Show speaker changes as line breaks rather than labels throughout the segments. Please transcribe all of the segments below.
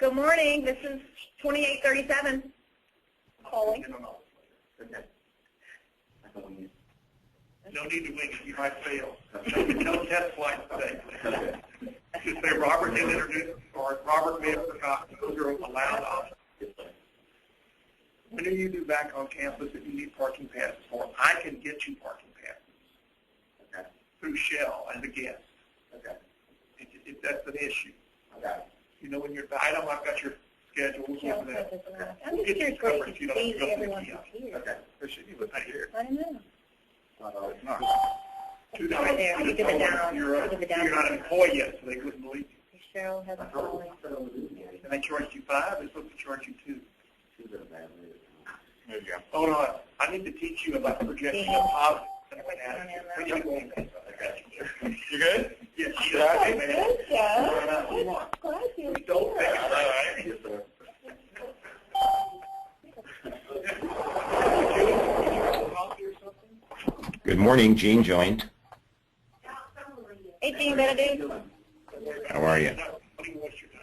Good morning. This is 2837. Calling.
No need to wing it. You might fail. No test flights today. Just say Robert didn't introduce, or Robert may have forgotten. Those are allowed options. When are you due back on campus if you need parking passes for? I can get you parking passes through Shell as a guest. If that's an issue. You know, when you're item, I've got your schedule. We'll get that.
I'm just curious where you can see everyone who's here.
There should be one here.
I don't know.
It's not.
Right there. You did it down.
You're not an employee yet, so they wouldn't believe you.
Cheryl has a calling.
And they charged you 5, they're supposed to charge you 2. There you go. Hold on. I need to teach you about projecting a positive. You good? Yes.
Good, Joe. Glad you're
Don't think
here.
it's right.
Good morning, Jean joined.
Hey, Jean Benedict.
How are you?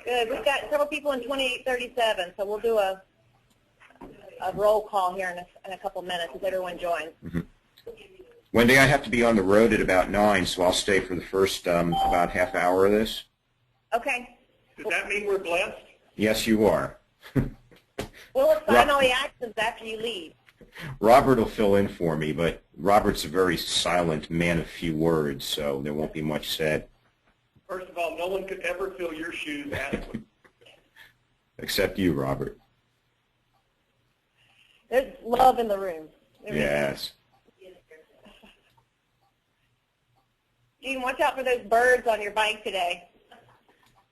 Good. We've got several people in 2837, so we'll do a roll call here in a couple minutes as everyone joins.
Mm-hmm. Wendy, I have to be on the road at about 9, so I'll stay for the first about half hour of this.
Okay.
Does that mean we're blessed?
Yes, you are.
We'll assign all the actions after you leave.
Robert will fill in for me, but Robert's a very silent man of few words, so there won't be much said.
First of all, no one could ever fill your shoes adequately.
Except you, Robert.
There's love in the room.
Yes.
Jean, watch out for those birds on your bike today.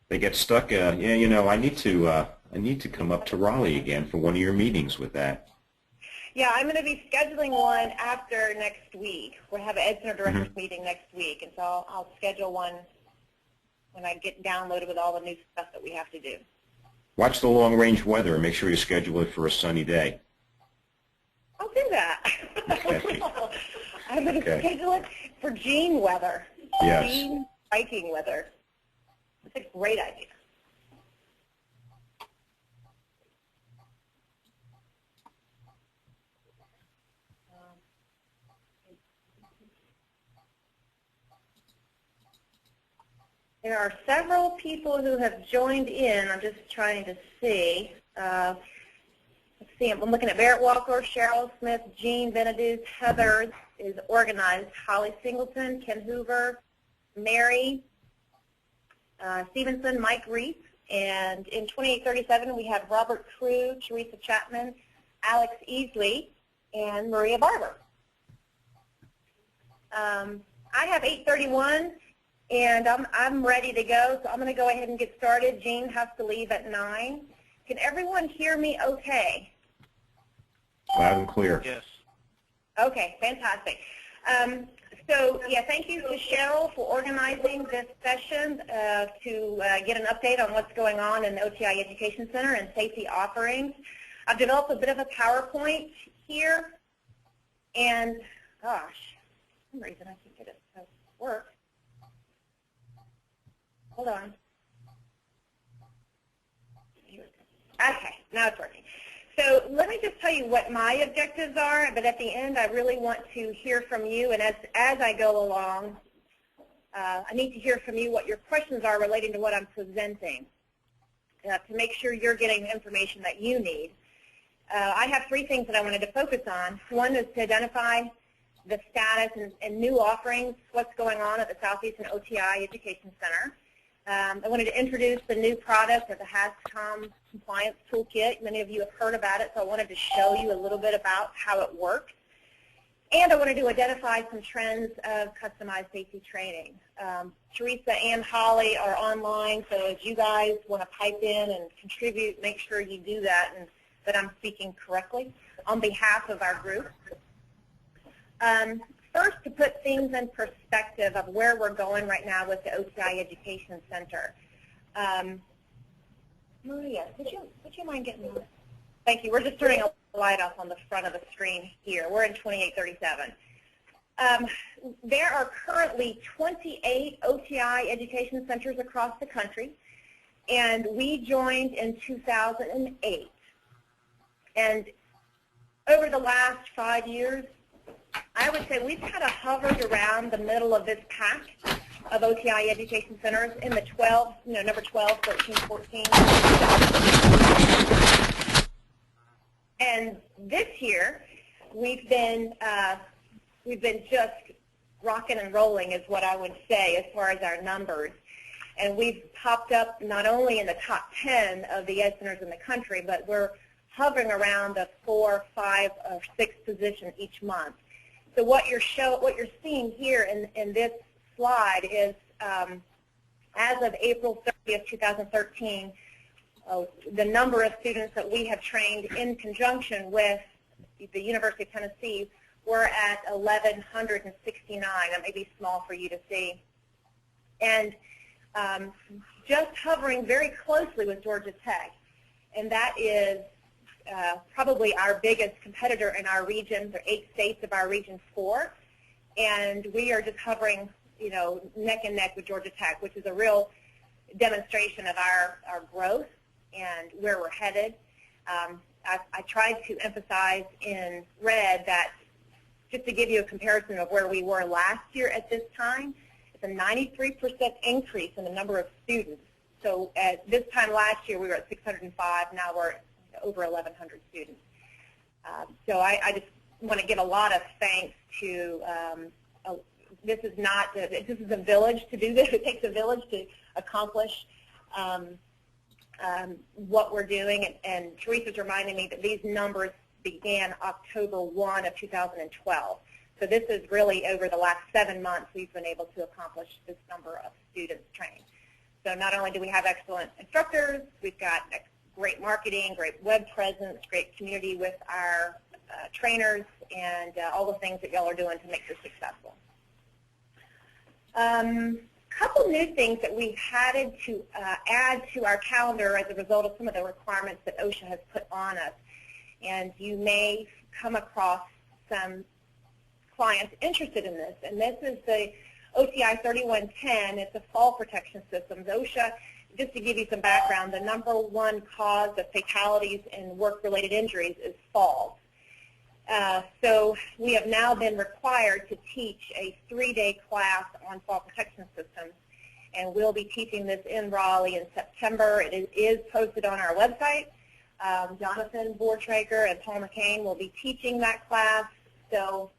They get stuck. Yeah, you know, I need to come up to Raleigh again for one of your meetings with that.
Yeah, I'm going to be scheduling one after next week. We'll have an Ed Ctr directors meeting next week, and so I'll schedule one when I get downloaded with all the new stuff that we have to do.
Watch the long-range weather and make sure you schedule it for a sunny day.
I'll do that.
Okay.
I'm going to schedule it for Jean weather.
Yes.
Jean biking weather. That's a great idea. There are several people who have joined in. I'm just trying to see. Let's see. I'm looking at Barrett Walker, Cheryl Smith, Jean Benedict, Heather is organized, Holly Singleton, Ken Hoover, Mary Stevenson, Mike Reese, and in 2837 we have Robert Crew, Teresa Chapman, Alex Easley, and Maria Barber. I have 8:31. And I'm ready to go, so I'm going to go ahead and get started. Jean has to leave at 9. Can everyone hear me okay?
Loud and clear.
Yes.
Okay, fantastic. So, yeah, thank you to Cheryl for organizing this session to get an update on what's going on in the OTI Education Center and safety offerings. I've developed a bit of a PowerPoint here, and gosh, for some reason I can't get it to work. Hold on. Okay, now it's working. So let me just tell you what my objectives are, but at the end I really want to hear from you, and as I go along, I need to hear from you what your questions are relating to what I'm presenting to make sure you're getting the information that you need. I have 3 things that I wanted to focus on. One is to identify the status and new offerings, what's going on at the Southeastern OTI Education Center. I wanted to introduce the new product of the HASCOM Compliance Toolkit. Many of you have heard about it, so I wanted to show you a little bit about how it works. And I wanted to identify some trends of customized safety training. Teresa and Holly are online, so if you guys want to pipe in and contribute, make sure you do that and that I'm speaking correctly on behalf of our group. First, to put things in perspective of where we're going right now with the OTI Education Center. Maria, would you mind getting this? Thank you. We're just turning a light off on the front of the screen here. We're in 2837. There are currently 28 OTI education centers across the country. And we joined in 2008. And over the last 5 years, I would say we've kind of hovered around the middle of this pack of OTI education centers in the 12, number 12, 13, 14. And this year, we've been just rocking and rolling is what I would say as far as our numbers. And we've popped up not only in the top 10 of the ed centers in the country, but we're hovering around the 4, 5, or 6 position each month. So what you're seeing here in this slide is as of April 30th, 2013, the number of students that we have trained in conjunction with the University of Tennessee, we're at 1,169. That may be small for you to see. And just hovering very closely with Georgia Tech, and that is probably our biggest competitor in our region. There are 8 states of our region 4, and we are just hovering, neck and neck with Georgia Tech, which is a real demonstration of our growth and where we're headed. I tried to emphasize in red that just to give you a comparison of where we were last year at this time, it's a 93% increase in the number of students. So at this time last year, we were at 605. Now we're at over 1,100 students. So I just want to give a lot of thanks to, this is a village to do this. It takes a village to accomplish what we're doing. And Teresa's reminding me that these numbers began October 1 of 2012. So this is really over the last 7 months we've been able to accomplish this number of students trained. So not only do we have excellent instructors, we've got great marketing, great web presence, great community with our trainers, and all the things that y'all are doing to make this successful. Couple new things that we've had to add to our calendar as a result of some of the requirements that OSHA has put on us. And you may come across some clients interested in this. And this is the OTI 3110. It's a fall protection system. OSHA, just to give you some background, the #1 cause of fatalities and work-related injuries is falls. So we have now been required to teach a 3-day class on fall protection systems, and we'll be teaching this in Raleigh in September. It is posted on our website. Jonathan Bortrager and Paul McCain will be teaching that class, so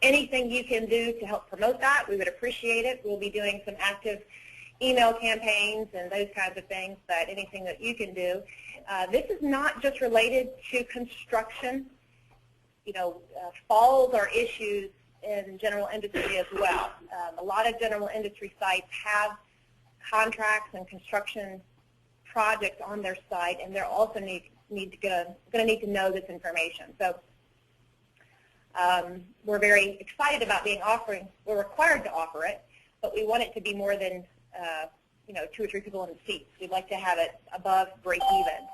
anything you can do to help promote that, we would appreciate it. We'll be doing some active email campaigns and those kinds of things, but anything that you can do. This is not just related to construction. Falls are issues in general industry as well. A lot of general industry sites have contracts and construction projects on their site, and they're also going to need to know this information. So we're very excited about we're required to offer it, but we want it to be more than 2 or 3 people in the seats. We'd like to have it above break even.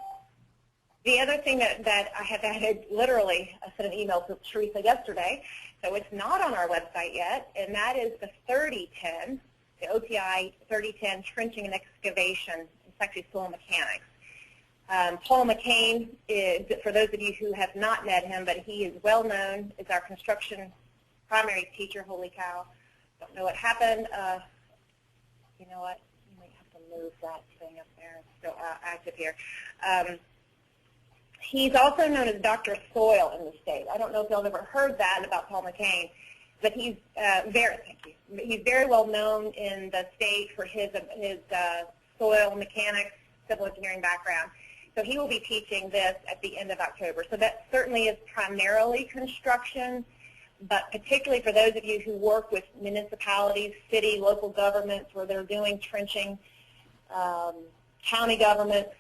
The other thing that I have added, literally, I sent an email to Teresa yesterday, so it's not on our website yet, and that is the 3010, the OTI 3010 trenching and excavation. It's actually soil mechanics. Paul McCain is, for those of you who have not met him, but he is well known as our construction primary teacher. Holy cow. Don't know what happened. You know what? You might have to move that thing up there. It's still active here. He's also known as Dr. Soil in the state. I don't know if y'all have ever heard that about Paul McCain, but he's he's very well known in the state for his soil mechanics, civil engineering background. So he will be teaching this at the end of October. So that certainly is primarily construction, but particularly for those of you who work with municipalities, city, local governments where they're doing trenching, county governments,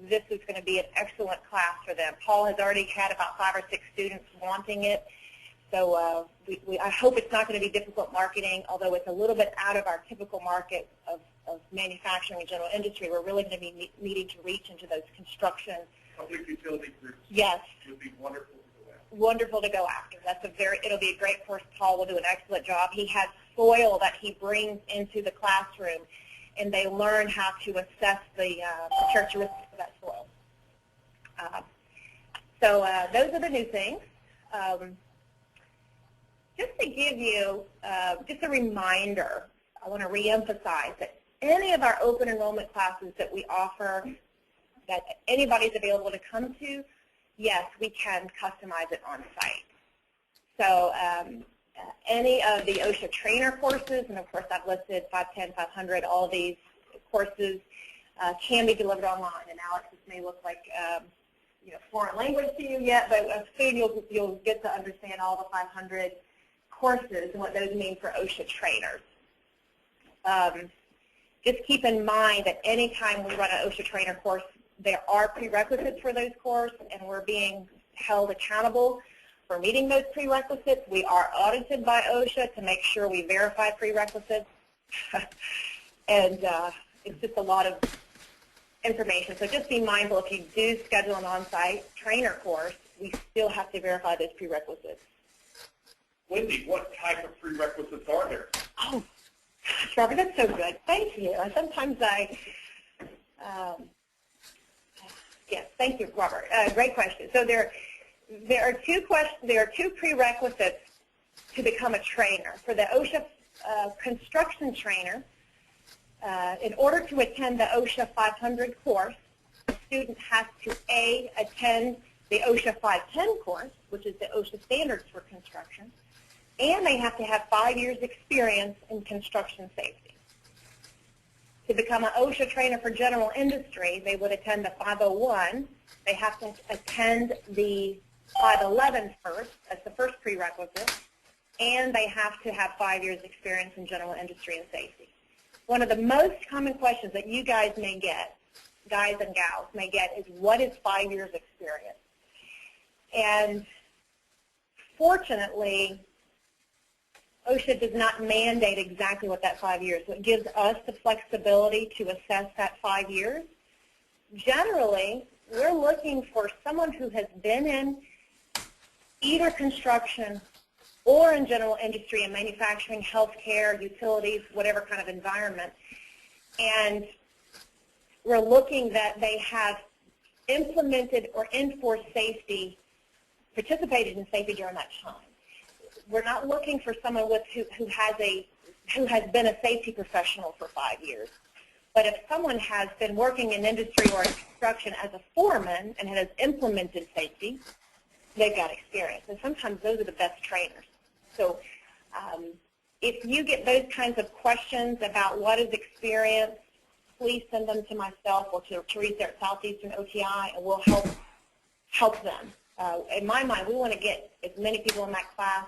this is going to be an excellent class for them. Paul has already had about 5 or 6 students wanting it. So I hope it's not going to be difficult marketing, although it's a little bit out of our typical market of manufacturing and general industry. We're really going to be needing to reach into those construction.
Public utility groups.
Yes.
It would be wonderful to go after.
Wonderful to go after. It'll be a great course. Paul will do an excellent job. He has soil that he brings into the classroom, and they learn how to assess the characteristics of that soil. So those are the new things. Just to give you just a reminder, I want to reemphasize that any of our open enrollment classes that we offer that anybody's available to come to, yes, we can customize it on site. So any of the OSHA trainer courses, and of course I've listed 510, 500, all of these courses can be delivered online. And Alex, this may look like foreign language to you yet, but soon you'll get to understand all the 500 courses and what those mean for OSHA trainers. Just keep in mind that any time we run an OSHA trainer course, there are prerequisites for those courses, and we're being held accountable for meeting those prerequisites. We are audited by OSHA to make sure we verify prerequisites. And it's just a lot of information. So just be mindful, if you do schedule an on-site trainer course, we still have to verify those prerequisites.
Wendy, what type of prerequisites are there?
Oh, gosh, Robert, that's so good. Thank you. Sometimes yes, thank you, Robert. Great question. So there are two prerequisites to become a trainer. For the OSHA construction trainer, in order to attend the OSHA 500 course, the student has to A, attend the OSHA 510 course, which is the OSHA standards for construction, and they have to have 5 years experience in construction safety. To become an OSHA trainer for general industry, they would attend the 501. They have to attend the 511 first. That's the first prerequisite. And they have to have 5 years experience in general industry and safety. One of the most common questions that you guys may get, guys and gals may get, is what is 5 years experience? And fortunately, OSHA does not mandate exactly what that 5 years, so it gives us the flexibility to assess that 5 years. Generally, we're looking for someone who has been in either construction or in general industry and manufacturing, healthcare, utilities, whatever kind of environment. And we're looking that they have implemented or enforced safety, participated in safety during that time. We're not looking for someone who has been a safety professional for 5 years. But if someone has been working in industry or in construction as a foreman and has implemented safety, they've got experience. And sometimes those are the best trainers. So if you get those kinds of questions about what is experience, please send them to myself or to Teresa at Southeastern OTI, and we'll help them. In my mind, we want to get as many people in that class.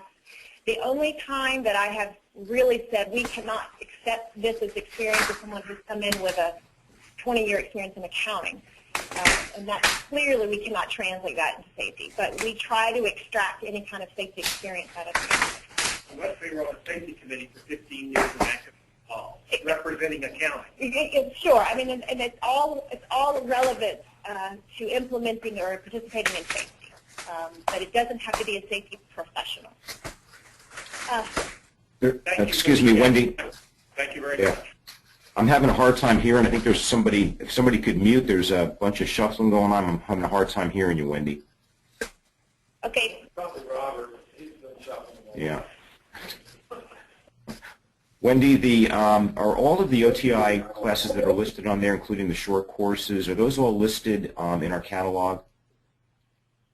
The only time that I have really said we cannot accept this as experience is someone who's come in with a 20-year experience in accounting. And that clearly we cannot translate that into safety. But we try to extract any kind of safety experience out of it.
Let's say we're on a safety committee for 15 years in active representing accounting.
Sure. I mean, and it's all relevant to implementing or participating in safety. But it doesn't have to be a safety professional.
Excuse me, Wendy.
Thank you very much.
I'm having a hard time hearing. I think there's somebody, if somebody could mute, there's a bunch of shuffling going on. I'm having a hard time hearing you, Wendy.
Okay.
Probably Robert. He's been shuffling.
Yeah. Wendy, are all of the OTI classes that are listed on there, including the short courses, are those all listed in our catalog?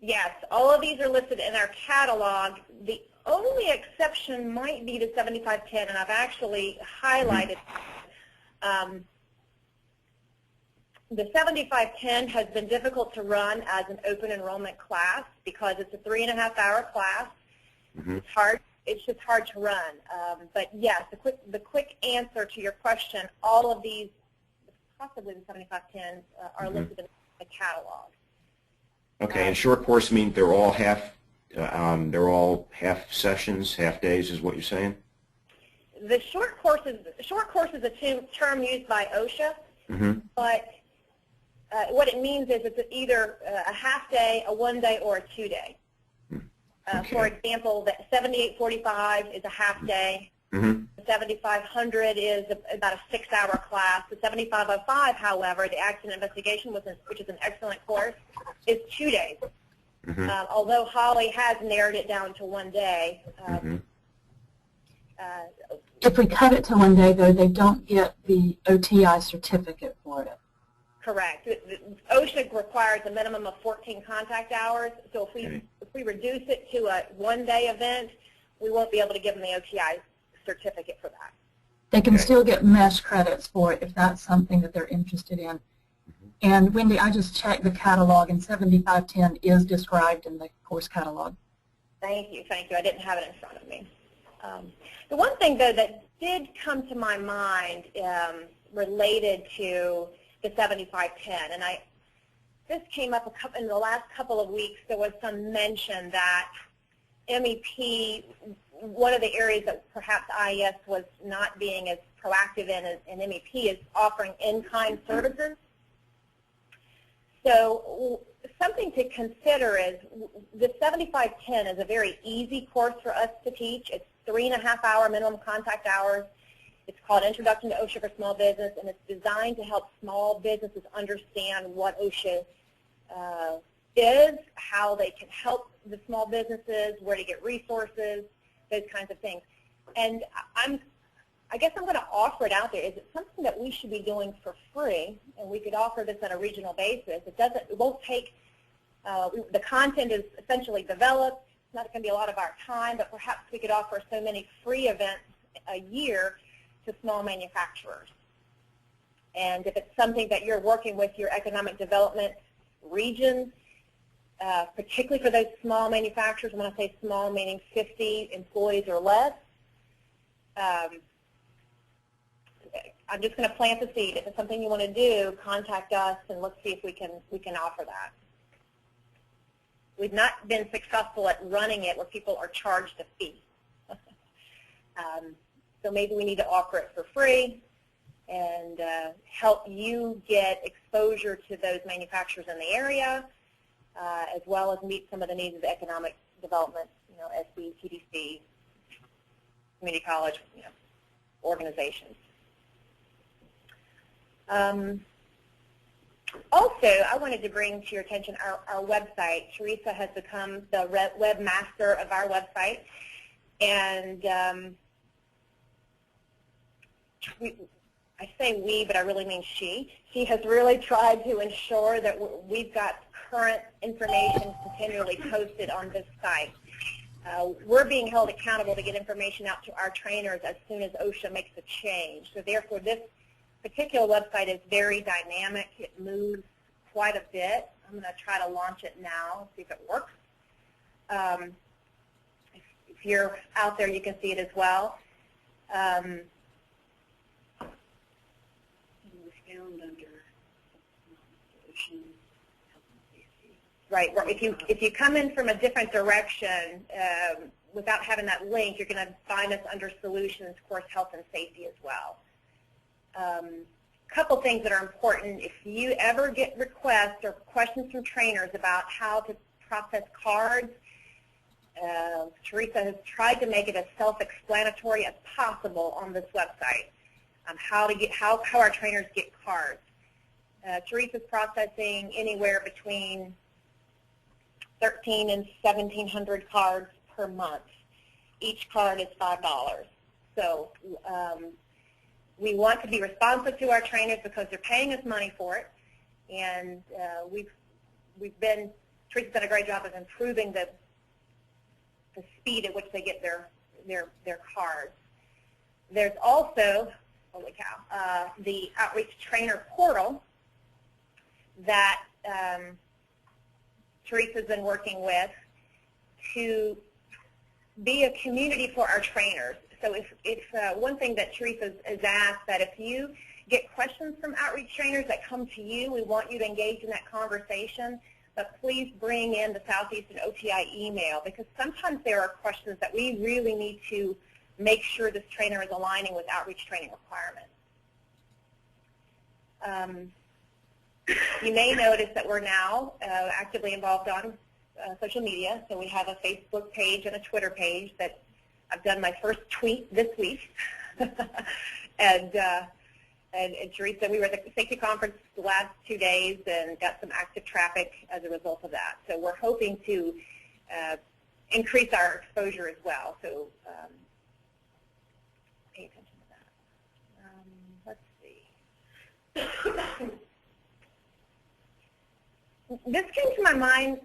Yes, all of these are listed in our catalog. The only exception might be the 7510, and I've actually highlighted. The 7510 has been difficult to run as an open enrollment class because it's a 3.5-hour class. It's just hard to run. But yes, the quick answer to your question, all of these, possibly the 7510s, are listed in the catalog.
Okay, and short course means they're all half sessions, half days, is what you're saying?
The short course is a term used by OSHA, but what it means is it's either a half day, a 1 day, or a 2 day. Okay. For example, the 7845 is a half day. The 7500 is about a 6-hour class. The 7505, however, the accident investigation, which is an excellent course, is 2 days. Although Holly has narrowed it down to 1 day.
If we cut it to 1 day, though, they don't get the OTI certificate for it.
Correct. OSHA requires a minimum of 14 contact hours, so if we reduce it to a 1-day event, we won't be able to give them the OTI certificate for that.
They can still get mesh credits for it if that's something that they're interested in. And Wendy, I just checked the catalog, and 7510 is described in the course catalog.
Thank you. Thank you. I didn't have it in front of me. The one thing, though, that did come to my mind related to the 7510, and this came up in the last couple of weeks. There was some mention that MEP, one of the areas that perhaps IES was not being as proactive in MEP is offering in-kind services. So something to consider is the 7510 is a very easy course for us to teach. It's 3.5-hour minimum contact hours. It's called Introduction to OSHA for Small Business, and it's designed to help small businesses understand what OSHA is, how they can help the small businesses, where to get resources, those kinds of things. And I guess I'm going to offer it out there. Is it something that we should be doing for free, and we could offer this on a regional basis? It won't take, the content is essentially developed. It's not going to be a lot of our time, but perhaps we could offer so many free events a year to small manufacturers. And if it's something that you're working with your economic development regions, particularly for those small manufacturers, when I say small, meaning 50 employees or less, I'm just going to plant the seed. If it's something you want to do, contact us and let's see if we can offer that. We've not been successful at running it where people are charged a fee. So maybe we need to offer it for free and help you get exposure to those manufacturers in the area, as well as meet some of the needs of the economic development, SB, TDC, community college, organizations. Also, I wanted to bring to your attention our website. Teresa has become the webmaster of our website, and I say we, but I really mean she. She has really tried to ensure that we've got current information continually posted on this site. We're being held accountable to get information out to our trainers as soon as OSHA makes a change. So therefore, this particular website is very dynamic. It moves quite a bit. I'm going to try to launch it now, see if it works. If you're out there, you can see it as well. Right. If you come in from a different direction without having that link, you're going to find us under Solutions, Course Health and Safety as well. Couple things that are important. If you ever get requests or questions from trainers about how to process cards, Teresa has tried to make it as self-explanatory as possible on this website. How our trainers get cards. Teresa's processing anywhere between 1,300 and 1,700 cards per month. Each card is $5. So we want to be responsive to our trainers because they're paying us money for it, and Teresa's done a great job of improving the speed at which they get their cards. There's also, holy cow, the Outreach Trainer Portal that Teresa's been working with to be a community for our trainers. So if one thing that Teresa has asked, that if you get questions from outreach trainers that come to you, we want you to engage in that conversation, but please bring in the Southeastern OTI email, because sometimes there are questions that we really need to make sure this trainer is aligning with outreach training requirements. You may notice that we're now actively involved on social media. So we have a Facebook page and a Twitter page that I've done my first tweet this week. and Teresa, we were at the safety conference the last 2 days and got some active traffic as a result of that. So we're hoping to increase our exposure as well. So pay attention to that. Let's see. This came to my mind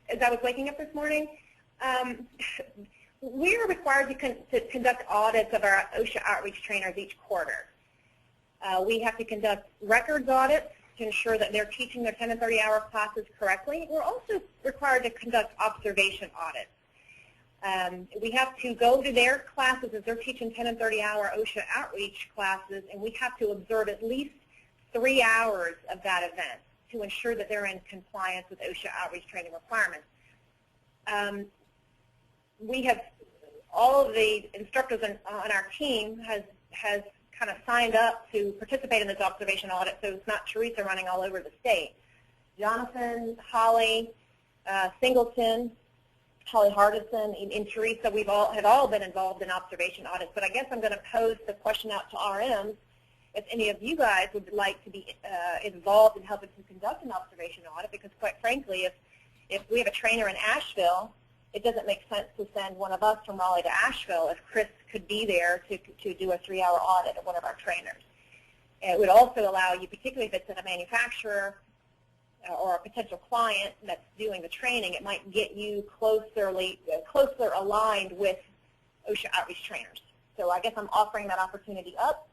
as I was waking up this morning. We are required to conduct audits of our OSHA outreach trainers each quarter. We have to conduct records audits to ensure that they're teaching their 10 and 30-hour classes correctly. We're also required to conduct observation audits. We have to go to their classes as they're teaching 10 and 30-hour OSHA outreach classes, and we have to observe at least 3 hours of that event to ensure that they're in compliance with OSHA outreach training requirements. We have all of the instructors on our team has kind of signed up to participate in this observation audit, so it's not Teresa running all over the state. Jonathan, Holly, Singleton, Holly Hardison, and Teresa, have all been involved in observation audits. But I guess I'm going to pose the question out to RMs if any of you guys would like to be involved in helping to conduct an observation audit, because quite frankly, if we have a trainer in Asheville, it doesn't make sense to send one of us from Raleigh to Asheville if Chris could be there to do a 3-hour audit of one of our trainers. It would also allow you, particularly if it's in a manufacturer or a potential client that's doing the training, it might get you closer aligned with OSHA outreach trainers. So I guess I'm offering that opportunity up,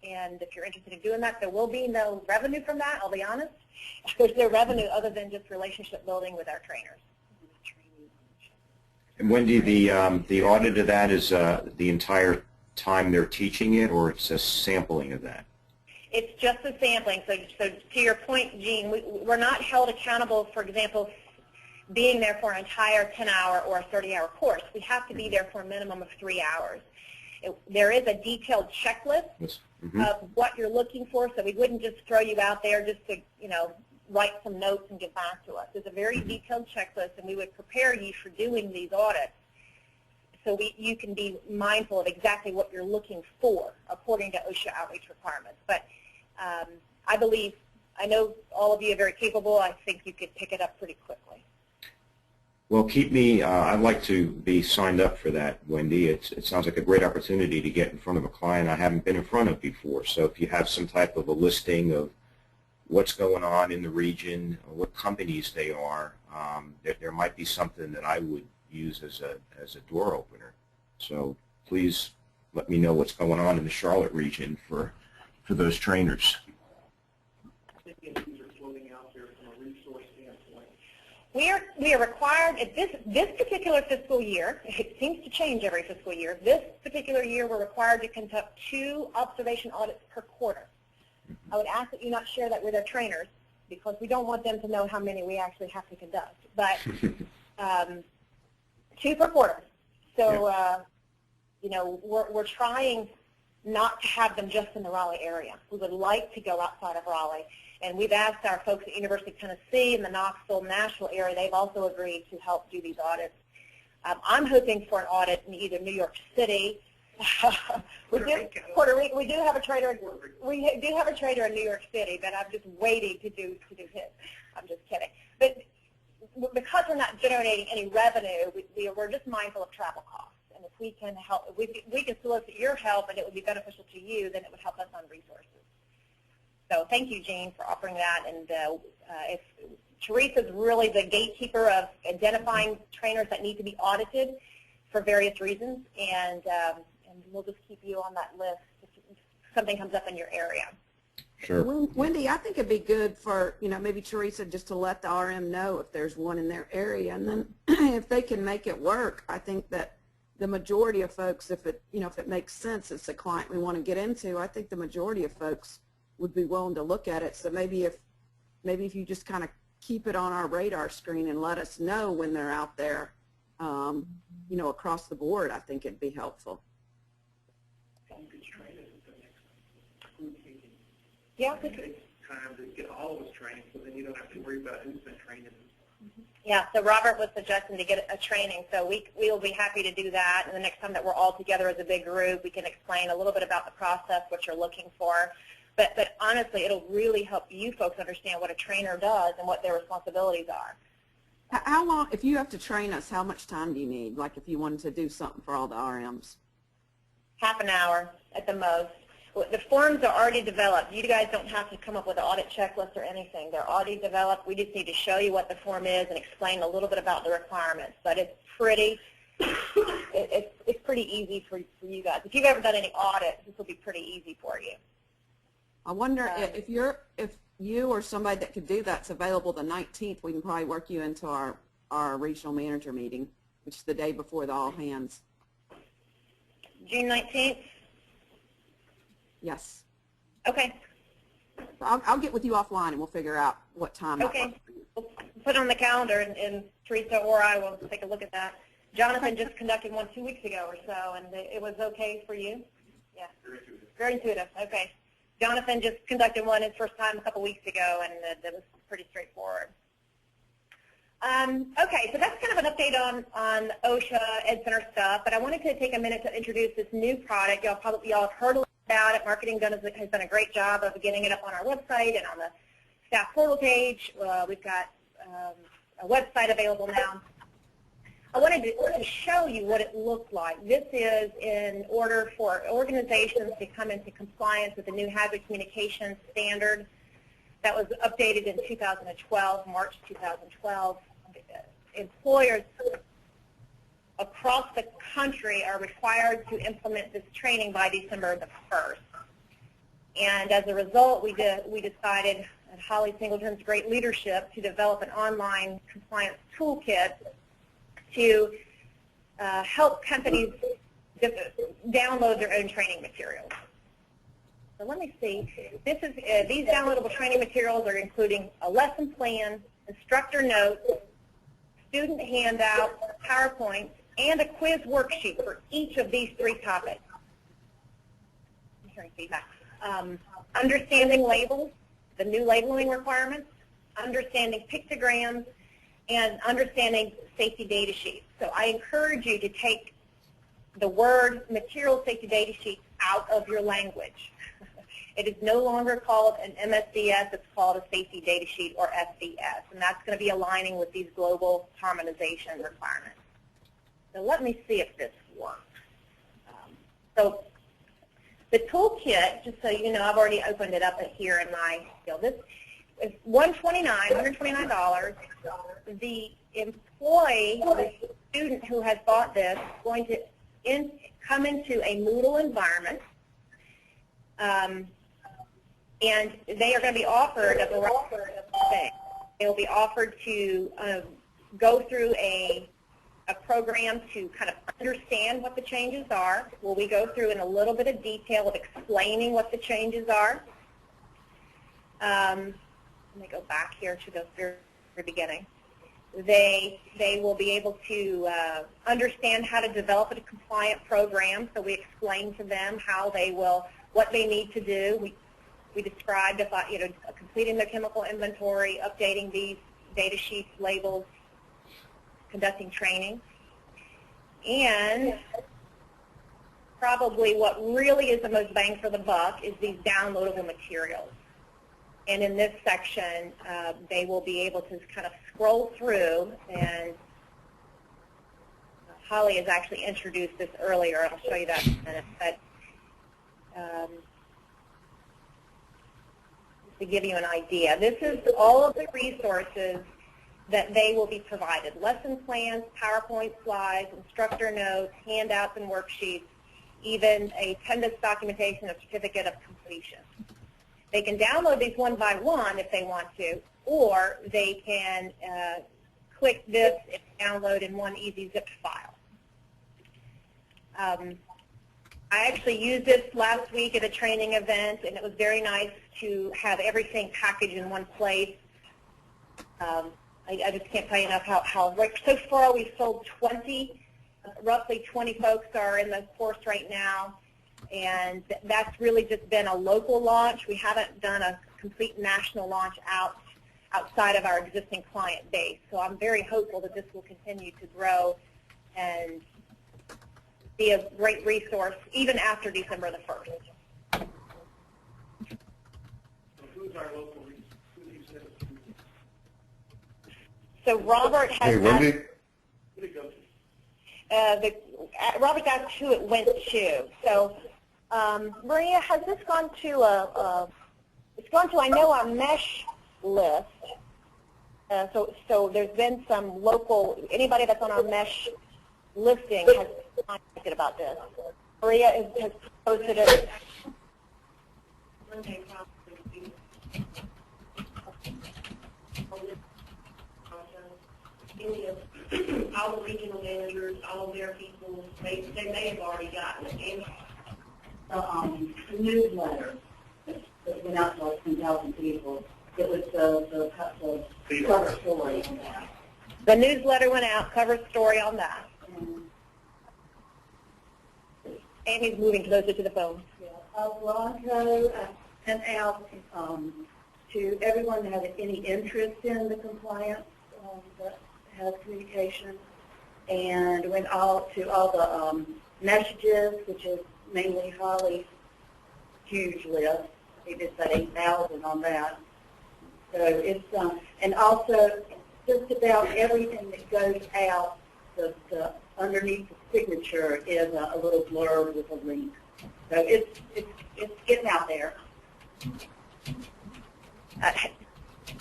and if you're interested in doing that, there will be no revenue from that, I'll be honest. There's no revenue other than just relationship building with our trainers.
And Wendy, the audit of that is the entire time they're teaching it, or it's a sampling of that?
It's just a sampling. So to your point, Gene, we're not held accountable, for example, being there for an entire 10-hour or a 30-hour course. We have to be there for a minimum of 3 hours. There is a detailed checklist of what you're looking for, so we wouldn't just throw you out there just to, write some notes and get back to us. There's a very detailed checklist, and we would prepare you for doing these audits so you can be mindful of exactly what you're looking for according to OSHA outreach requirements. But I know all of you are very capable. I think you could pick it up pretty quickly.
Well, keep me, I'd like to be signed up for that, Wendy. It sounds like a great opportunity to get in front of a client I haven't been in front of before. So if you have some type of a listing of what's going on in the region, or what companies they are, there might be something that I would use as a door opener. So please let me know what's going on in the Charlotte region for those trainers.
We are required at this particular fiscal year. It seems to change every fiscal year. This particular year, we're required to conduct 2 observation audits per quarter. I would ask that you not share that with our trainers, because we don't want them to know how many we actually have to conduct. But 2 per quarter. So we're trying not to have them just in the Raleigh area. We would like to go outside of Raleigh. And we've asked our folks at University of Tennessee and the Knoxville, Nashville area. They've also agreed to help do these audits. I'm hoping for an audit in either New York City, Puerto Rico. We do have a trader. We do have a trader in New York City, but I'm just waiting to do his. I'm just kidding. But because we're not generating any revenue, we're just mindful of travel costs. And if we can help, if we can solicit your help, and it would be beneficial to you, then it would help us on resources. So thank you, Jane, for offering that. And if Teresa's really the gatekeeper of identifying trainers that need to be audited for various reasons, and we'll just keep you on that list if something comes up in your area.
Sure.
Wendy, I think it'd be good for, maybe Teresa just to let the RM know if there's one in their area, and then if they can make it work, I think that the majority of folks, if it makes sense, it's a client we want to get into, I think the majority of folks would be willing to look at it. So maybe if you just kind of keep it on our radar screen and let us know when they're out there, across the board, I think it'd be helpful.
Yeah.
It takes time to get all of us trained, so then you don't have to worry about who's been training.
Yeah, so Robert was suggesting to get a training, so we will be happy to do that. And the next time that we're all together as a big group, we can explain a little bit about the process, what you're looking for. But honestly, it'll really help you folks understand what a trainer does and what their responsibilities are.
How long, if you have to train us, how much time do you need, like if you wanted to do something for all the RMs?
Half an hour at the most. The forms are already developed. You guys don't have to come up with an audit checklist or anything. They're already developed. We just need to show you what the form is and explain a little bit about the requirements. But it's pretty pretty easy for you guys. If you've ever done any audits, this will be pretty easy for you.
I wonder if you or somebody that could do that's available the 19th, we can probably work you into our regional manager meeting, which is the day before the all hands.
June 19th?
Yes.
Okay.
I'll get with you offline and we'll figure out what time.
Okay. We'll put it on the calendar, and Teresa or I will take a look at that. Jonathan just conducted one 2 weeks ago or so, and it was okay for you? Yeah. Very intuitive. Okay. Jonathan just conducted one his first time a couple weeks ago, and it was pretty straightforward. Okay, so that's kind of an update on OSHA Ed Ctr stuff, but I wanted to take a minute to introduce this new product. Y'all have heard a lot about it. Marketing has done a great job of getting it up on our website and on the staff portal page. We've got a website available now. I wanted to show you what it looked like. This is in order for organizations to come into compliance with the new hazard communications standard that was updated in 2012, March 2012. Employers across the country are required to implement this training by December the 1st. And as a result, we decided, at Holly Singleton's great leadership, to develop an online compliance toolkit to help companies download their own training materials. So let me see. These downloadable training materials are including a lesson plan, instructor notes, student handouts, PowerPoints, and a quiz worksheet for each of these 3 topics. I'm hearing feedback. Understanding labels, the new labeling requirements, understanding pictograms, and understanding safety data sheets. So I encourage you to take the word material safety data sheet out of your language. It is no longer called an MSDS, it's called a safety data sheet, or SDS, and that's going to be aligning with these global harmonization requirements. So let me see if this works. So the toolkit, just so you know, I've already opened it up here in my field. This is $129. The employee, the student who has bought this, is going to come into a Moodle environment, and they are going to be offered a variety of things. They will be offered to go through a program to kind of understand what the changes are. Well, we go through in a little bit of detail of explaining what the changes are. Let me go back here to the very beginning. They will be able to understand how to develop a compliant program. So we explain to them what they need to do. We described completing their chemical inventory, updating these data sheets, labels, conducting training, and probably what really is the most bang for the buck is these downloadable materials. And in this section, they will be able to kind of scroll through, and Holly has actually introduced this earlier. I'll show you that in a minute. But to give you an idea, this is all of the resources that they will be provided: lesson plans, PowerPoint slides, instructor notes, handouts and worksheets, even a attendance documentation of certificate of completion. They can download these one by one if they want to, or they can click this and download in one easy zip file. I actually used this last week at a training event, and it was very nice to have everything packaged in one place. I just can't tell you enough how so far we've sold 20, roughly 20 folks are in the course right now, and that's really just been a local launch. We haven't done a complete national launch out. outside of our existing client base. So I'm very hopeful that this will continue to grow and be a great resource even after December the 1st.
So who's our local resource? Who do you send it to?
So Robert has
Hey, Wendy?
Who did it go to?
Robert asked who it went to. So Maria, has this gone to it's gone to, I know, our mesh list. So there's been some local, anybody that's on our mesh listing has contacted about this. Maria has posted it.
All the regional managers, all of their people, they may have already gotten it. And the newsletter that went out to like 10,000 people, it was the cover story on that.
The newsletter went out, cover story on that. Amy's moving closer to the phone.
Yeah. Bronco sent out to everyone that had any interest in the compliance that has communication, and went out to all the messages, which is mainly Holly's huge list. I think it's about 8,000 on that. So it's and also just about everything that goes out, the underneath the signature is a little blurb with a link. So it's getting out there.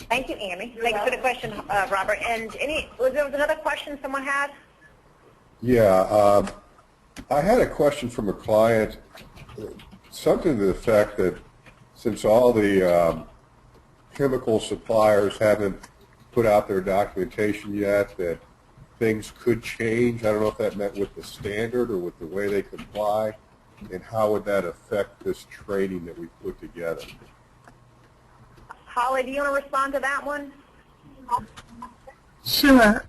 Thank you, Amy. Thanks for the question, Robert. And there was another question someone had?
Yeah, I had a question from a client, something to the effect that since all the chemical suppliers haven't put out their documentation yet, that things could change. I don't know if that meant with the standard or with the way they comply, and how would that affect this training that we put together?
Holly, do you want to respond to that one?
Sure.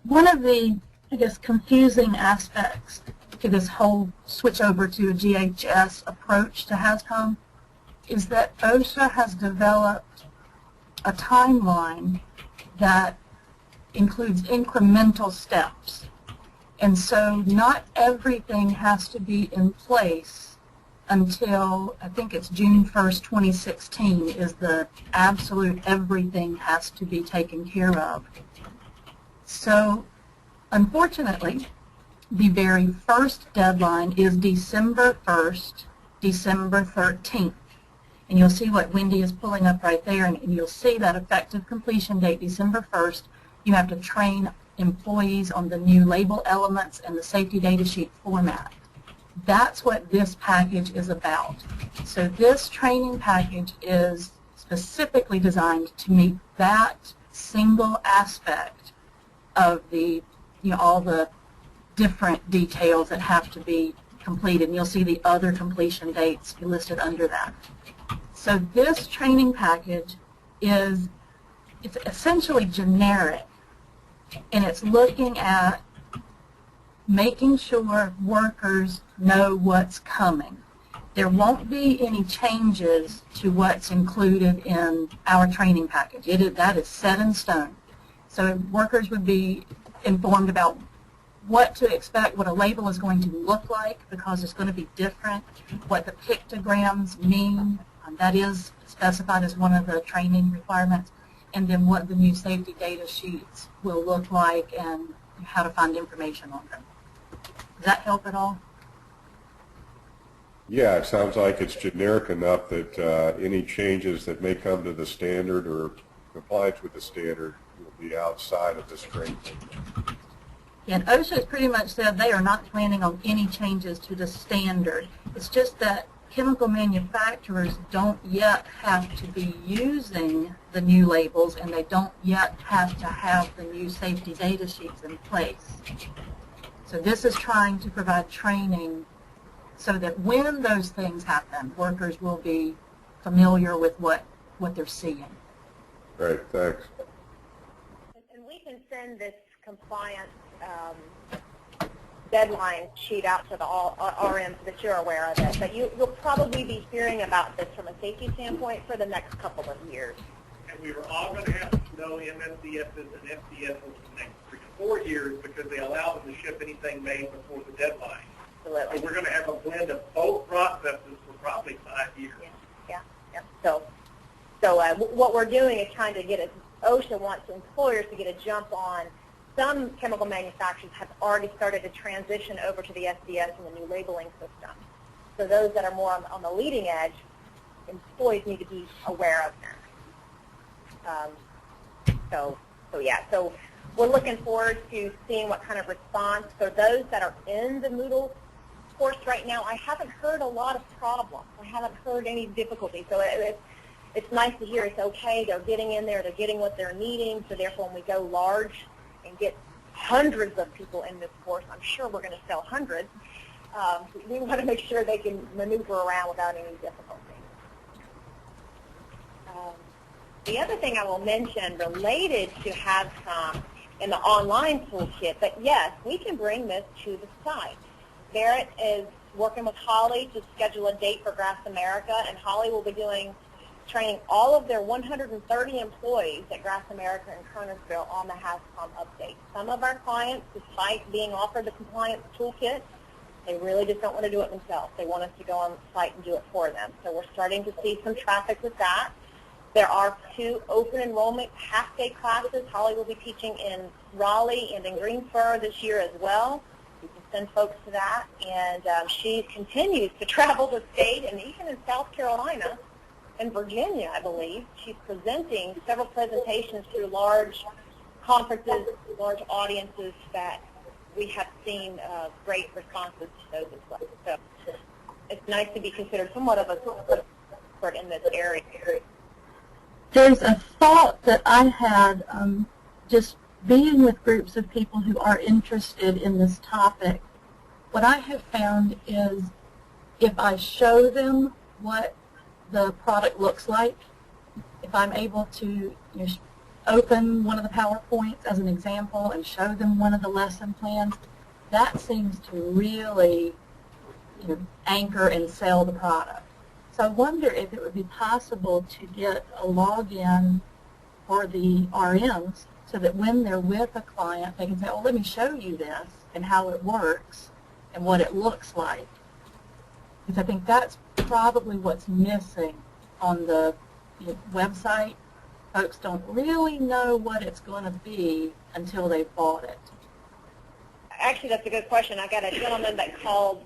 One of the, I guess, confusing aspects to this whole switch over to a GHS approach to HAZCOM is that OSHA has developed a timeline that includes incremental steps. And so not everything has to be in place until, I think it's June 1st, 2016 is the absolute everything has to be taken care of. So unfortunately, the very first deadline is December 1st, December 13th. And you'll see what Wendy is pulling up right there, and you'll see that effective completion date, December 1st, you have to train employees on the new label elements and the safety data sheet format. That's what this package is about. So this training package is specifically designed to meet that single aspect of the, all the different details that have to be completed. And you'll see the other completion dates listed under that. So this training package it's essentially generic, and it's looking at making sure workers know what's coming. There won't be any changes to what's included in our training package. That is set in stone. So workers would be informed about what to expect, what a label is going to look like, because it's going to be different, what the pictograms mean. That is specified as one of the training requirements, and then what the new safety data sheets will look like and how to find information on them. Does that help at all?
Yeah, it sounds like it's generic enough that any changes that may come to the standard or compliance with the standard will be outside of this training.
Yeah, and OSHA has pretty much said they are not planning on any changes to the standard. It's just that chemical manufacturers don't yet have to be using the new labels, and they don't yet have to have the new safety data sheets in place. So this is trying to provide training so that when those things happen, workers will be familiar with what they're seeing.
Great, thanks.
And we can send this compliance deadline sheet out to the all RMs so that you're aware of it. But you'll probably be hearing about this from a safety standpoint for the next couple of years.
and we were all going to have to know MSDSs and FDSs for the next 3 to 4 years because they allow them to ship anything made before the deadline.
Absolutely.
So we're going to have a blend of both processes for probably 5 years.
Yeah. So what we're doing is trying to get OSHA wants employers to get a jump on. Some chemical manufacturers have already started to transition over to the SDS and the new labeling system. So those that are more on the leading edge, employees need to be aware of them. So we're looking forward to seeing what kind of response. For those that are in the Moodle course right now, I haven't heard a lot of problems. I haven't heard any difficulty. So it's nice to hear it's okay. They're getting in there. They're getting what they're needing. So therefore, when we go large and get hundreds of people in this course, I'm sure we're going to sell hundreds. We want to make sure they can maneuver around without any difficulty. The other thing I will mention related to HAZCOM in the online toolkit, but yes, we can bring this to the site. Barrett is working with Holly to schedule a date for Grass America, and Holly will be training all of their 130 employees at Grass America in Kernersville on the HAZCOM update. Some of our clients, despite being offered the compliance toolkit, they really just don't want to do it themselves. They want us to go on the site and do it for them. So we're starting to see some traffic with that. There are 2 open enrollment half-day classes. Holly will be teaching in Raleigh and in Greensboro this year as well. You can send folks to that. And she continues to travel the state, and even in South Carolina and Virginia, I believe. She's presenting several presentations to large conferences, large audiences that we have seen great responses to those as well. So it's nice to be considered somewhat of a expert in this area.
There's a thought that I had just being with groups of people who are interested in this topic. What I have found is if I show them what the product looks like, if I'm able to open one of the PowerPoints as an example and show them one of the lesson plans, that seems to really anchor and sell the product. So I wonder if it would be possible to get a login for the RMs so that when they're with a client, they can say, oh, let me show you this and how it works and what it looks like. Because I think that's probably what's missing on the website. Folks don't really know what it's going to be until they've bought it.
Actually, that's a good question. I got a gentleman that called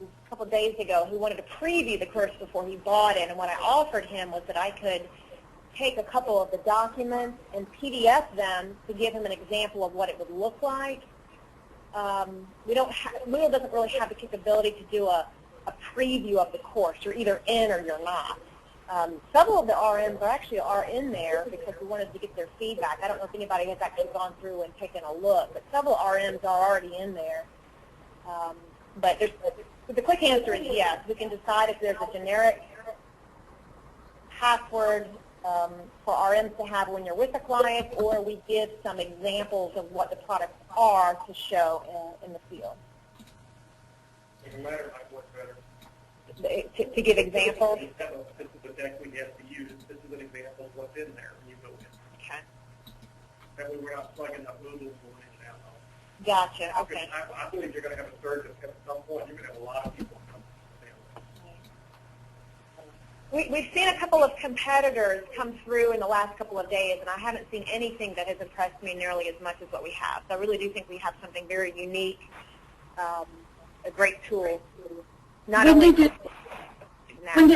a couple of days ago who wanted to preview the course before he bought it, and what I offered him was that I could take a couple of the documents and PDF them to give him an example of what it would look like. Moodle doesn't really have the capability to do a preview of the course. You're either in or you're not. Several of the RMs are in there because we wanted to get their feedback. I don't know if anybody has actually gone through and taken a look, but several RMs are already in there. But the quick answer is yes. We can decide if there's a generic password for RMs to have when you're with a client, or we give some examples of what the products are to show in the field.
No matter like what's better.
To give examples?
This is the deck we have to use. This is an example of what's in there when you go in.
Okay.
That way we're not plugging up Moodle and going in and out.
Gotcha. Okay.
I believe you're going to have a surge at some point. You're going to have a lot of people come.
We've seen a couple of competitors come through in the last couple of days, and I haven't seen anything that has impressed me nearly as much as what we have. So I really do think we have something very unique, a great tool. Not only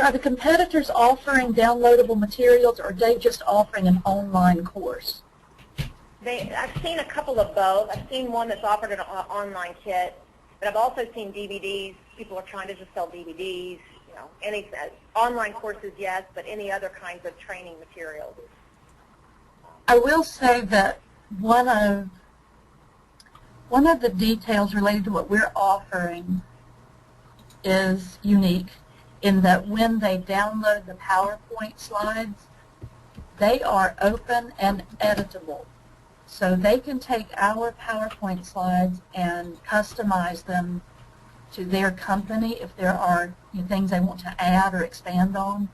are the competitors offering downloadable materials, or are they just offering an online course?
I've seen a couple of both. I've seen one that's offered an online kit, but I've also seen DVDs. People are trying to just sell DVDs. Any online courses, yes, but any other kinds of training materials.
I will say that one of the details related to what we're offering is unique in that when they download the PowerPoint slides, they are open and editable. So they can take our PowerPoint slides and customize them to their company if there are things they want to add or expand on.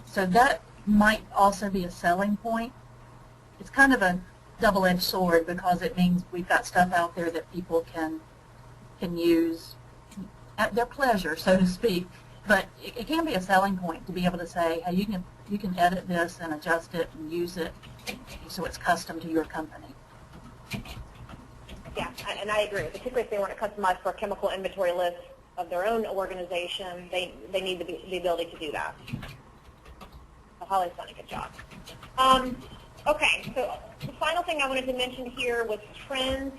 So that might also be a selling point. It's kind of a double-edged sword because it means we've got stuff out there that people can use at their pleasure, so to speak. But it can be a selling point to be able to say, hey, you can edit this and adjust it and use it so it's custom to your company.
Yeah, and I agree. Particularly if they want to customize for a chemical inventory list of their own organization, they need the ability to do that. So Holly's done a good job. Okay, so the final thing I wanted to mention here was trends,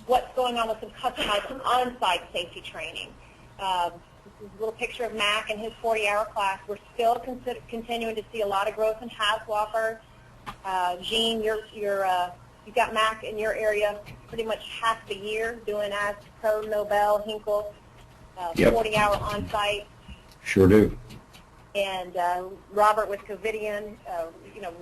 what's going on with some customized on-site safety training. This is a little picture of Mac and his 40-hour class. We're still continuing to see a lot of growth in house walkers. Jean, you've got Mac in your area pretty much half the year doing as Pro, Nobel, Hinkle, 40-hour on-site.
Sure do.
And Robert with Covidian,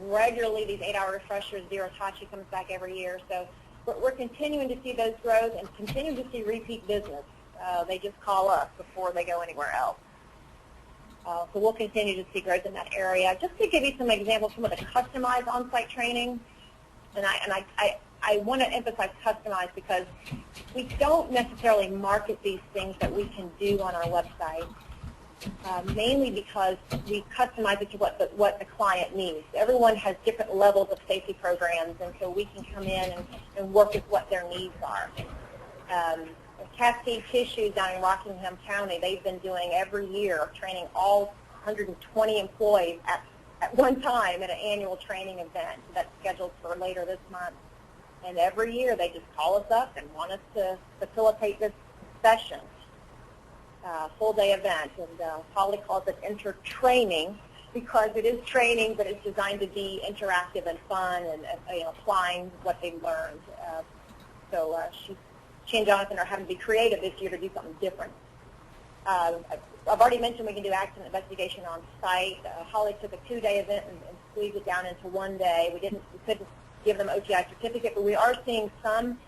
regularly these 8-hour refreshers. Zero Tachi comes back every year. So we're continuing to see those growth and continuing to see repeat business. They just call us before they go anywhere else. So we'll continue to see growth in that area. Just to give you some examples, some of the customized on-site training, and I want to emphasize customized because we don't necessarily market these things that we can do on our website, mainly because we customize it to what the client needs. Everyone has different levels of safety programs, and so we can come in and work with what their needs are. Cascade Tissues down in Rockingham County, they've been doing every year training all 120 employees at one time at an annual training event that's scheduled for later this month. And every year they just call us up and want us to facilitate this session, full-day event. And Holly calls it inter-training because it is training, but it's designed to be interactive and fun and applying what they've learned. So she and Jonathan are having to be creative this year to do something different. I've already mentioned we can do accident investigation on site. Holly took a 2-day event and squeezed it down into 1 day. We couldn't give them OTI certificate, but we are seeing some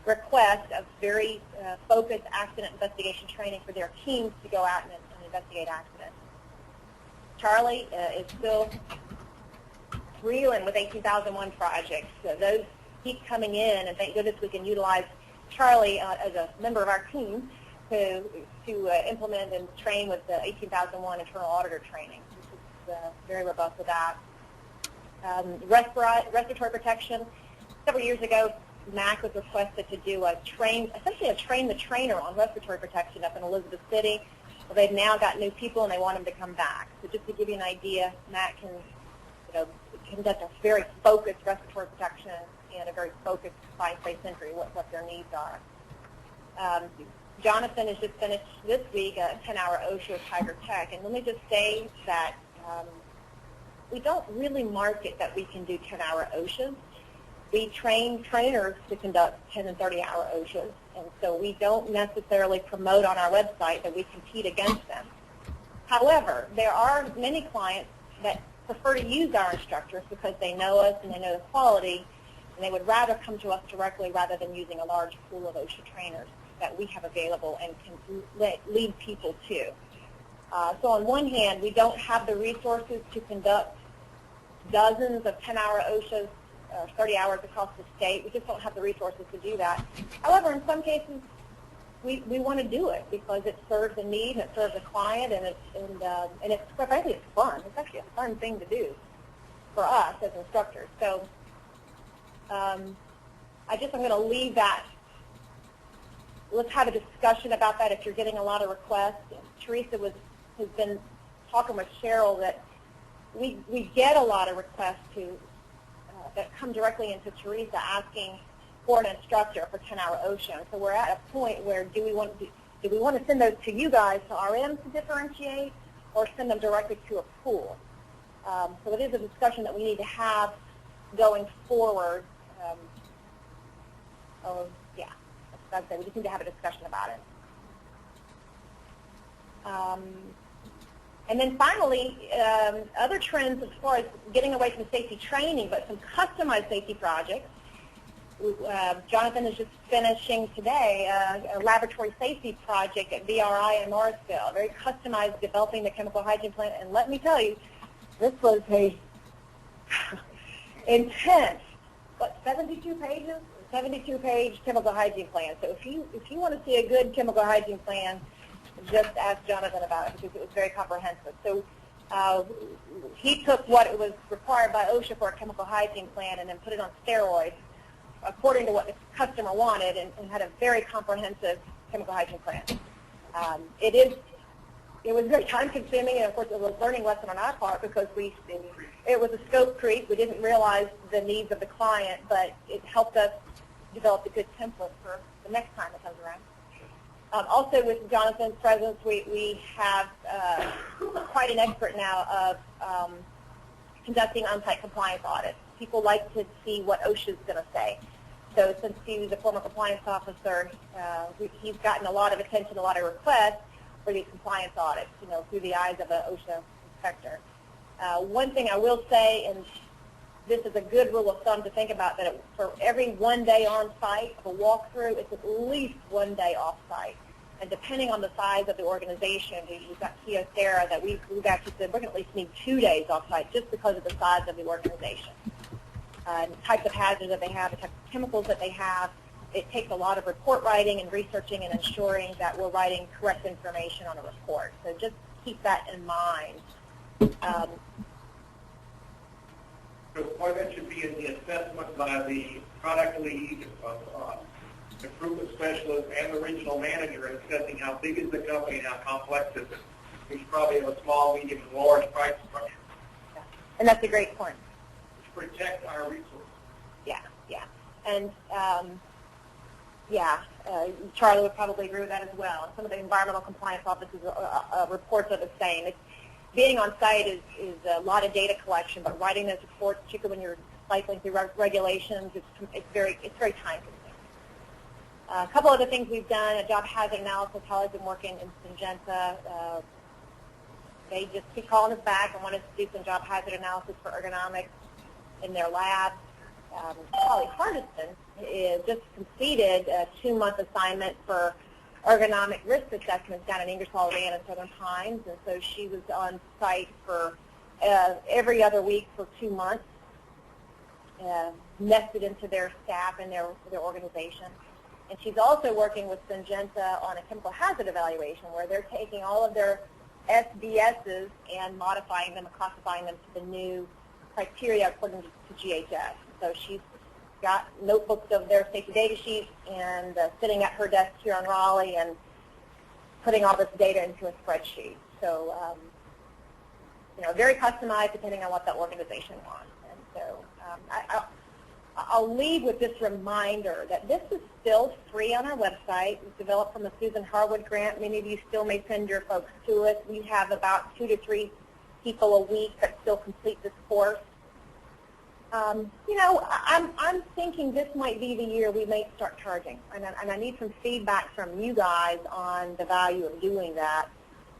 requests of very focused accident investigation training for their teams to go out and investigate accidents. Charlie is still reeling with 18,001 projects. So those keep coming in, and thank goodness we can utilize Charlie as a member of our team to implement and train with the 18,001 internal auditor training. This is very robust with that. Respiratory protection. Several years ago, MAC was requested to do essentially a train the trainer on respiratory protection up in Elizabeth City. Well, they've now got new people and they want them to come back. So just to give you an idea, MAC can conduct a very focused respiratory protection and a very focused science-based entry, what their needs are. Jonathan has just finished this week a 10-hour OSHA with Tiger Tech, and let me just say that we don't really market that we can do 10-hour OSHAs. We train trainers to conduct 10 and 30-hour OSHAs, and so we don't necessarily promote on our website that we compete against them. However, there are many clients that prefer to use our instructors because they know us and they know the quality, and they would rather come to us directly rather than using a large pool of OSHA trainers that we have available and can lead people to. So on one hand, we don't have the resources to conduct dozens of 10-hour OSHAs, 30 hours across the state. We just don't have the resources to do that. However, in some cases, we want to do it because it serves a need and it serves a client, and it's quite frankly, it's fun. It's actually a fun thing to do for us as instructors. So I'm going to leave that. Let's have a discussion about that if you're getting a lot of requests. Teresa has been talking with Cheryl that we get a lot of requests that come directly into Teresa asking for an instructor for 10-hour OSHA. So we're at a point where do we want to send those to you guys, to RMs, to differentiate, or send them directly to a pool? So it is a discussion that we need to have going forward. I'd say we just need to have a discussion about it. And then finally, other trends as far as getting away from safety training, but some customized safety projects. Jonathan is just finishing today a laboratory safety project at VRI in Morrisville, very customized, developing the chemical hygiene plant. And let me tell you, this was a intense, 72 pages? 72-page chemical hygiene plan. So if you want to see a good chemical hygiene plan, just ask Jonathan about it because it was very comprehensive. So he took what was required by OSHA for a chemical hygiene plan and then put it on steroids according to what the customer wanted and had a very comprehensive chemical hygiene plan. It was very time-consuming, and of course it was a learning lesson on our part because it was a scope creep. We didn't realize the needs of the client, but it helped us develop a good template for the next time it comes around. Also, with Jonathan's presence, we have quite an expert now of conducting on-site compliance audits. People like to see what OSHA is going to say. So since he's a former compliance officer, he's gotten a lot of attention, a lot of requests for these compliance audits, through the eyes of an OSHA inspector. One thing I will say, and this is a good rule of thumb to think about, that for every 1 day on site of a walkthrough, it's at least 1 day off site. And depending on the size of the organization, we've got Kyocera that we've actually said we're going to at least need 2 days off site just because of the size of the organization. The types of hazards that they have, the types of chemicals that they have. It takes a lot of report writing and researching and ensuring that we're writing correct information on a report. So just keep that in mind.
So part of that should be in the assessment by the product lead of improvement specialist and the regional manager in assessing how big is the company and how complex is it. We should probably have a small, medium, and large price structure.
Yeah. And that's a great point.
To protect our resources.
Yeah, yeah. And Charlie would probably agree with that as well. Some of the environmental compliance offices reports are the same. Being on site is a lot of data collection, but writing those reports, particularly when you're cycling through regulations, it's very time consuming. A couple other things we've done: a job hazard analysis. Holly's been working in Syngenta. They just keep calling us back and want us to do some job hazard analysis for ergonomics in their labs. Holly Hardison just completed a 2-month assignment for ergonomic risk assessments down in Ingersoll Rand and Southern Pines, and so she was on site for every other week for 2 months, nested into their staff and their organization. And she's also working with Syngenta on a chemical hazard evaluation where they're taking all of their SBSs and modifying them and classifying them to the new criteria according to GHS. So she's got notebooks of their safety data sheets and sitting at her desk here in Raleigh and putting all this data into a spreadsheet. So, very customized depending on what the organization wants. And so I'll leave with this reminder that this is still free on our website. It's developed from a Susan Harwood grant. Many of you still may send your folks to it. We have about 2 to 3 people a week that still complete this course. I'm thinking this might be the year we may start charging, and I need some feedback from you guys on the value of doing that.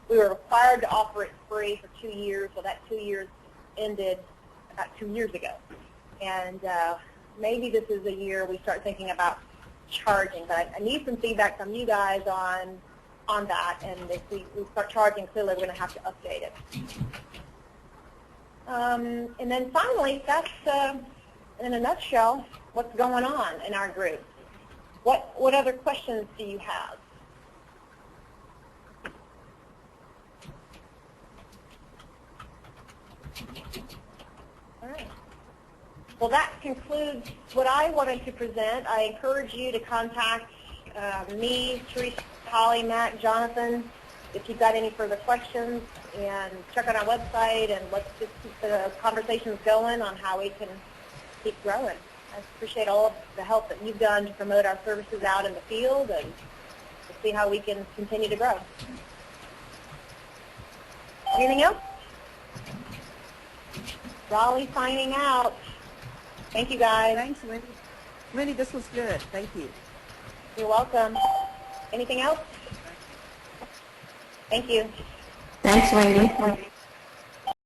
We were required to offer it free for 2 years, so that 2 years ended about 2 years ago. And maybe this is a year we start thinking about charging, but I need some feedback from you guys on that, and if we start charging, clearly we're going to have to update it. And then finally, that's, in a nutshell, what's going on in our group. What other questions do you have? All right. Well, that concludes what I wanted to present. I encourage you to contact me, Teresa, Holly, Matt, Jonathan, if you've got any further questions, and check out our website, and let's just keep the conversations going on how we can keep growing. I appreciate all of the help that you've done to promote our services out in the field, and to see how we can continue to grow. Anything else? Raleigh signing out. Thank you, guys.
Thanks, Wendy. Wendy, this was good. Thank you.
You're welcome. Anything else? Thank you.
Thanks, Wendy.